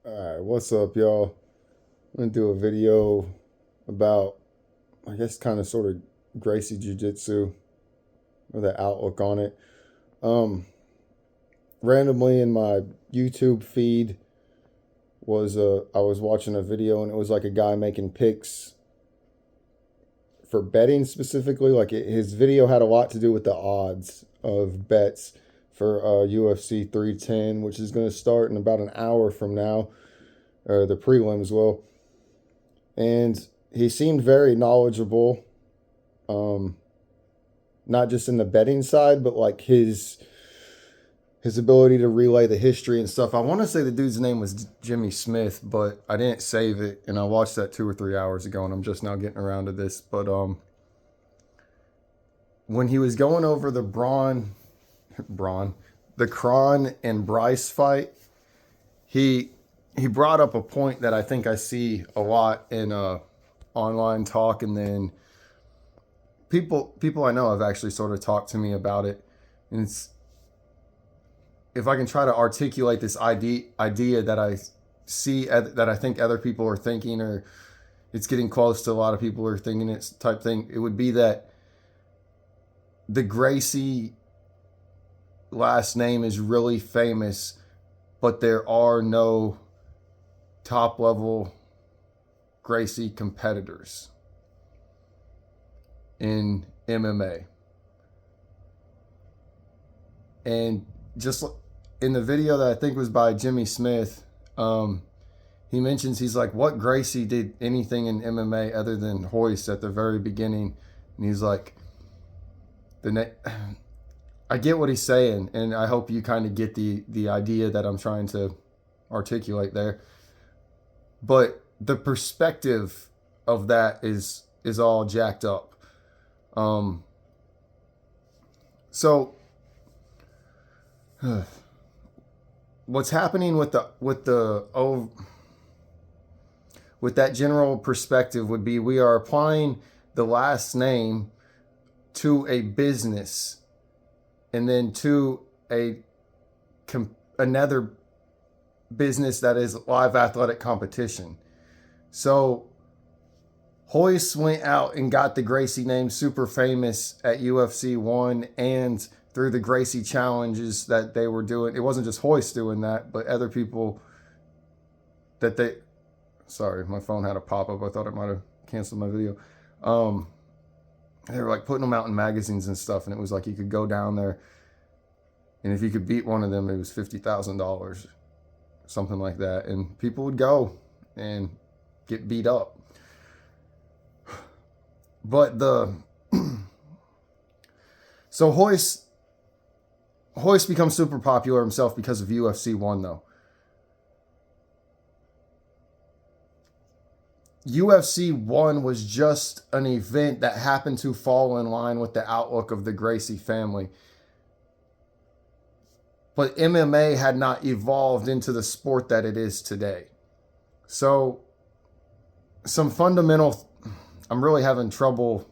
Alright, what's up, y'all? I'm gonna do a video about, I guess, kind of sort of Gracie Jiu Jitsu or the outlook on it. Um, Randomly in my YouTube feed I was watching a video and it was like a guy making picks for betting specifically. His video had a lot to do with the odds of bets for UFC 310, which is going to start in about an hour from now, or the prelims will. And he seemed very knowledgeable, um, not just in the betting side, but like his ability to relay the history and stuff. I want to say the dude's name was Jimmy Smith, but I didn't save it, and I watched that 2 or 3 hours ago, and I'm just now getting around to this. But when he was going over the Kron and Bryce fight, he he brought up a point that I think I see a lot in online talk, and then people I know have actually sort of talked to me about it. And it's, if I can try to articulate this idea that I see, that I think other people are thinking, or it's getting close to a lot of people are thinking it type thing, it would be that the Gracie last name is really famous, but there are no top level Gracie competitors in MMA. And just in the video that I think was by Jimmy Smith, he mentions, he's like, what Gracie did anything in MMA other than hoist at the very beginning? And he's like, I get what he's saying, and I hope you kind of get the idea that I'm trying to articulate there. But the perspective of that is all jacked up. So what's happening with that general perspective would be, we are applying the last name to a business, and then to another business that is live athletic competition. So Hoist went out and got the Gracie name super famous at UFC 1 and through the Gracie challenges that they were doing. It wasn't just Hoist doing that, but other people that they... Sorry, my phone had a pop-up. I thought it might have canceled my video. They were like putting them out in magazines and stuff, and it was like you could go down there, and if you could beat one of them, it was $50,000, something like that. And people would go and get beat up. But so Hoist becomes super popular himself because of UFC 1, though. UFC 1 was just an event that happened to fall in line with the outlook of the Gracie family. But MMA had not evolved into the sport that it is today. So some fundamental... I'm really having trouble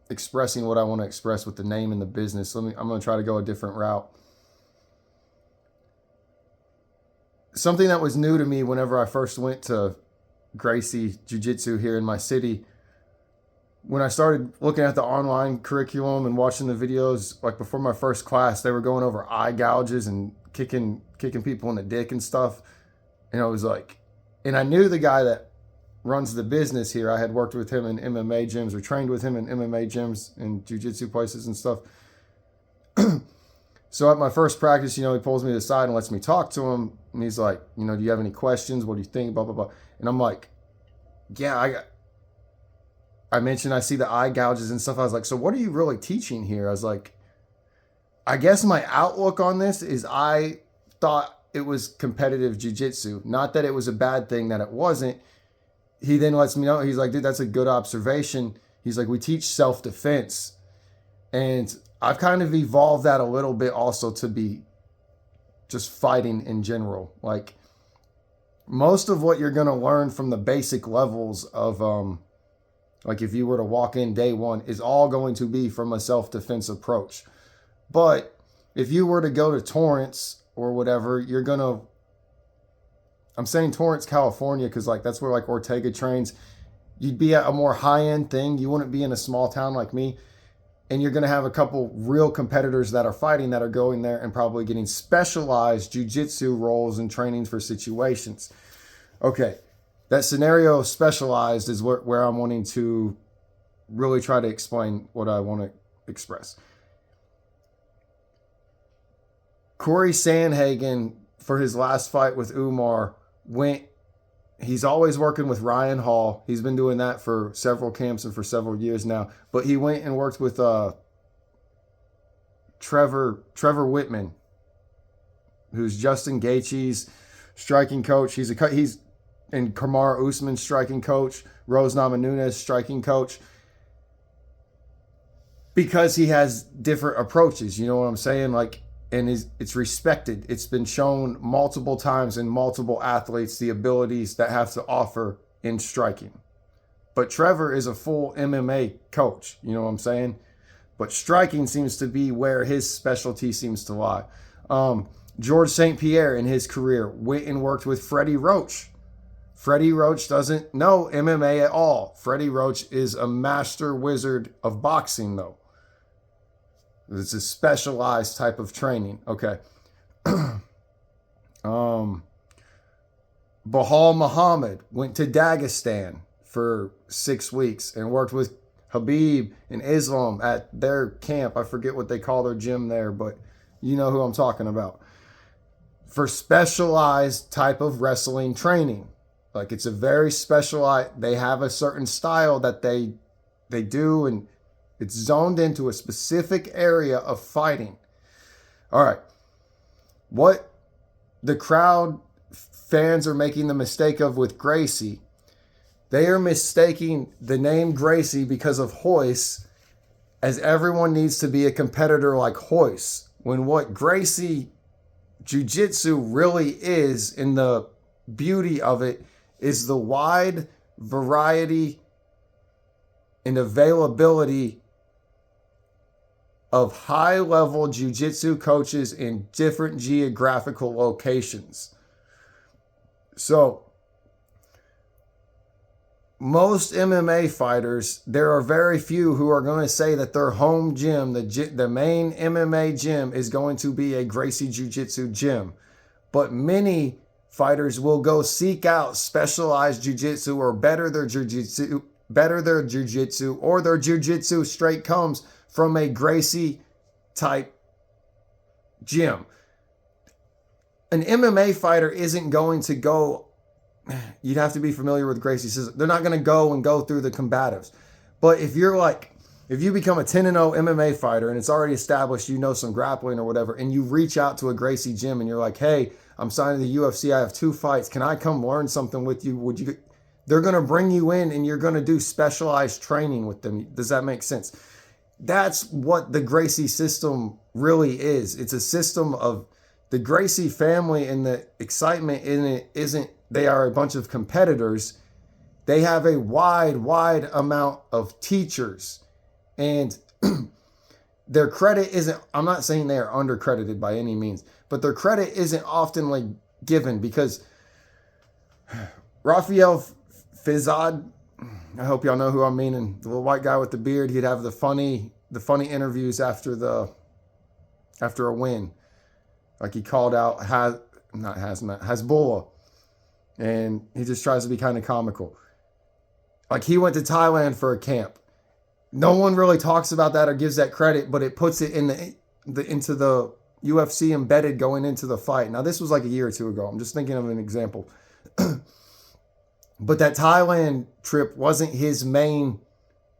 expressing what I want to express with the name and the business. I'm going to try to go a different route. Something that was new to me whenever I first went to Gracie Jiu-Jitsu here in my city, when I started looking at the online curriculum and watching the videos, like before my first class, they were going over eye gouges and kicking people in the dick and stuff. And I was like, and I knew the guy that runs the business here. I had worked with him in MMA gyms, or trained with him in MMA gyms and jiu-jitsu places and stuff. So at my first practice, he pulls me to the side and lets me talk to him. And he's like, do you have any questions? What do you think? Blah, blah, blah. And I'm like, yeah, I mentioned I see the eye gouges and stuff. I was like, so what are you really teaching here? I was like, I guess my outlook on this is, I thought it was competitive jiu-jitsu. Not that it was a bad thing, that it wasn't. He then lets me know, he's like, dude, that's a good observation. He's like, we teach self-defense. And I've kind of evolved that a little bit also to be just fighting in general. Like, most of what you're going to learn from the basic levels of, like if you were to walk in day one, is all going to be from a self-defense approach. But if you were to go to Torrance or whatever, you're going to I'm saying Torrance, California, because like that's where like Ortega trains. You'd be at a more high end thing. You wouldn't be in a small town like me, and you're going to have a couple real competitors that are fighting that are going there and probably getting specialized jiu-jitsu roles and trainings for situations. Okay, that scenario specialized is where I'm wanting to really try to explain what I want to express. Corey Sandhagen, for his last fight with Umar, he's always working with Ryan Hall. He's been doing that for several camps and for several years now. But he went and worked with Trevor Whitman, who's Justin Gaethje's striking coach. He's and Kamaru Usman's striking coach, Rose Namajunas' striking coach, because he has different approaches. You know what I'm saying? Like, and it's respected. It's been shown multiple times in multiple athletes the abilities that have to offer in striking. But Trevor is a full MMA coach. You know what I'm saying? But striking seems to be where his specialty seems to lie. George St. Pierre in his career went and worked with Freddie Roach. Freddie Roach doesn't know MMA at all. Freddie Roach is a master wizard of boxing, though. It's a specialized type of training. Okay. Bahal Muhammad went to Dagestan for 6 weeks and worked with Habib and Islam at their camp. I forget what they call their gym there, but you know who I'm talking about. For specialized type of wrestling training. Like, it's a very specialized, they have a certain style that they do, and it's zoned into a specific area of fighting. All right. What the crowd fans are making the mistake of with Gracie, they are mistaking the name Gracie because of Hoist, as everyone needs to be a competitor like Hoist. When what Gracie Jiu-Jitsu really is, in the beauty of it, is the wide variety and availability of high-level jiu-jitsu coaches in different geographical locations. So, most MMA fighters, there are very few who are going to say that their home gym, the main MMA gym, is going to be a Gracie Jiu-Jitsu gym. But many fighters will go seek out specialized jiu-jitsu or better their jiu-jitsu, or their jiu-jitsu straight comes from a Gracie type gym. An MMA fighter isn't going to go, you'd have to be familiar with Gracie system. They're not going to go through the combatives. But if you become a 10-0 MMA fighter and it's already established, you know, some grappling or whatever, and you reach out to a Gracie gym and you're like, hey, I'm signing the UFC. I have 2 fights. Can I come learn something with you? They're going to bring you in and you're going to do specialized training with them. Does that make sense? That's what the Gracie system really is. It's a system of the Gracie family, and the excitement in it isn't they are a bunch of competitors. They have a wide amount of teachers, and their credit isn't, I'm not saying they are undercredited by any means, but their credit isn't often given, because Rafael Fizad, I hope y'all know who I'm meaning, the little white guy with the beard, he'd have the funny interviews after a win. Like, he called out Hezbollah, and he just tries to be kind of comical. Like, he went to Thailand for a camp. No one really talks about that or gives that credit, but it puts it into the UFC embedded going into the fight. Now, this was like a year or 2 ago. I'm just thinking of an example. But that Thailand trip wasn't his main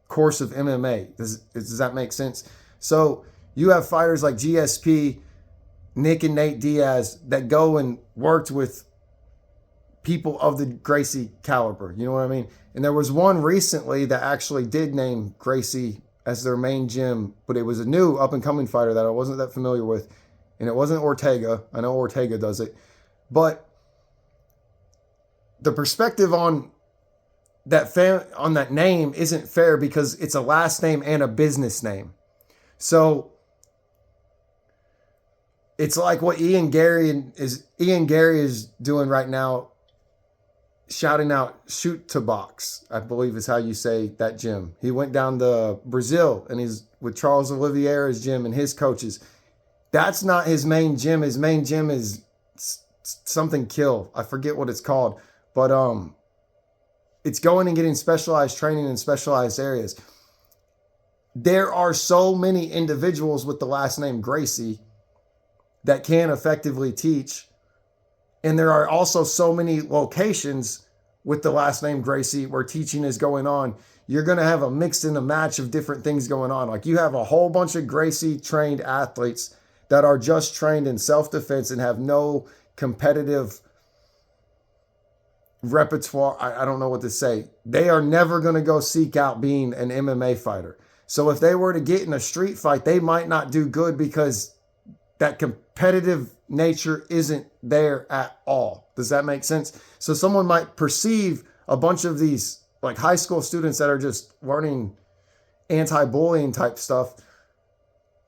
course of MMA. Does that make sense? So you have fighters like GSP, Nick and Nate Diaz, that go and worked with people of the Gracie caliber. You know what I mean? And there was one recently that actually did name Gracie as their main gym, but it was a new up-and-coming fighter that I wasn't that familiar with, and it wasn't Ortega. I know Ortega does it. But the perspective on that name isn't fair, because it's a last name and a business name. So it's like what Ian Gary is doing right now shouting out, shoot to box, I believe is how you say that gym. He went down to Brazil and he's with Charles Oliveira's gym and his coaches. That's not his main gym. His main gym is something kill. I forget what it's called, but it's going and getting specialized training in specialized areas. There are so many individuals with the last name Gracie that can effectively teach. And there are also so many locations with the last name Gracie where teaching is going on. You're going to have a mix and a match of different things going on. Like you have a whole bunch of Gracie trained athletes that are just trained in self-defense and have no competitive repertoire. I don't know what to say. They are never going to go seek out being an MMA fighter. So if they were to get in a street fight, they might not do good because that competitive nature isn't there at all. Does that make sense? So someone might perceive a bunch of these like high school students that are just learning anti-bullying type stuff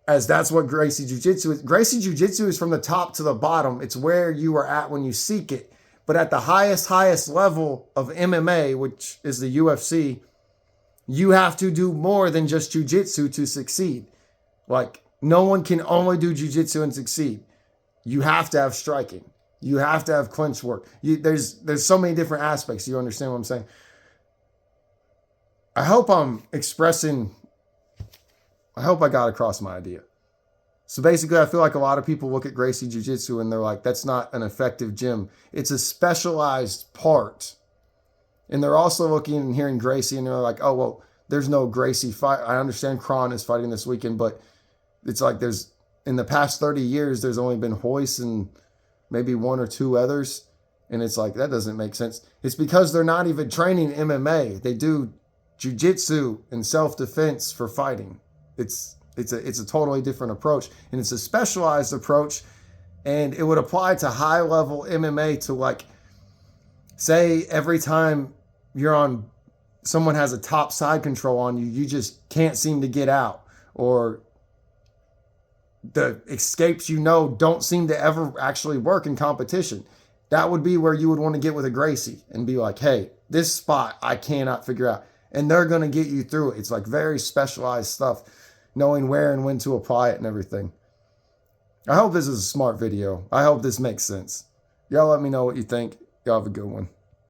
as that's what Gracie Jiu-Jitsu is. Gracie Jiu-Jitsu is from the top to the bottom. It's where you are at when you seek it. But at the highest level of MMA, which is the UFC, you have to do more than just jiu-jitsu to succeed. Like, no one can only do jiu-jitsu and succeed. You have to have striking. You have to have clinch work. There's so many different aspects. You understand what I'm saying? I hope I got across my idea. So basically, I feel like a lot of people look at Gracie Jiu-Jitsu and they're like, that's not an effective gym. It's a specialized part. And they're also looking and hearing Gracie and they're like, oh, well, there's no Gracie fight. I understand Kron is fighting this weekend, but it's like in the past 30 years, there's only been Hoist and maybe one or two others. And it's like, that doesn't make sense. It's because they're not even training MMA. They do jiu-jitsu and self-defense for fighting. It's a totally different approach, and it's a specialized approach, and it would apply to high-level MMA to, like, say every time someone has a top side control on you, you just can't seem to get out, or the escapes don't seem to ever actually work in competition. That would be where you would want to get with a Gracie and be like, hey, this spot I cannot figure out. And they're going to get you through it. It's like very specialized stuff, knowing where and when to apply it and everything. I hope this is a smart video. I hope this makes sense. Y'all let me know what you think. Y'all have a good one.